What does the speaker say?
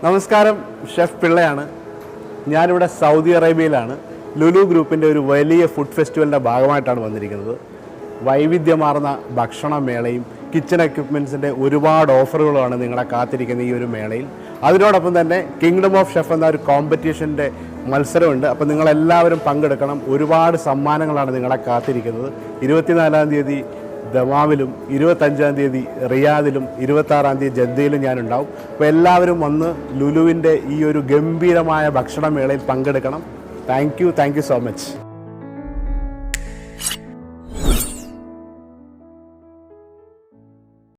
നമസ്കാരം, ഷെഫ് പിള്ളയാണ്. ഞാനിവിടെ സൗദി അറേബ്യയിലാണ്. ലുലു ഗ്രൂപ്പിൻ്റെ ഒരു വലിയ ഫുഡ് ഫെസ്റ്റിവലിൻ്റെ ഭാഗമായിട്ടാണ് വന്നിരിക്കുന്നത്. വൈവിധ്യമാർന്ന ഭക്ഷണമേളയും കിച്ചൺ എക്യുപ്മെൻറ്റ്സിൻ്റെ ഒരുപാട് ഓഫറുകളുമാണ് നിങ്ങളെ കാത്തിരിക്കുന്ന ഈ ഒരു മേളയിൽ. അതിനോടൊപ്പം തന്നെ കിങ്ഡം ഓഫ് ഷെഫ് എന്ന ഒരു കോമ്പറ്റീഷൻ്റെ മത്സരമുണ്ട്. അപ്പോൾ നിങ്ങളെല്ലാവരും പങ്കെടുക്കണം. ഒരുപാട് സമ്മാനങ്ങളാണ് നിങ്ങളെ കാത്തിരിക്കുന്നത്. 24-ാം തീയതി ദമാമിലും 25-ാം തീയതി റിയാദിലും 26-ാം തീയതി ജദ്ദയിലും ഞാനുണ്ടാവും. അപ്പോൾ എല്ലാവരും വന്ന് ലുലുവിൻ്റെ ഈ ഒരു ഗംഭീരമായ ഭക്ഷണമേളയിൽ പങ്കെടുക്കണം. Thank you so much.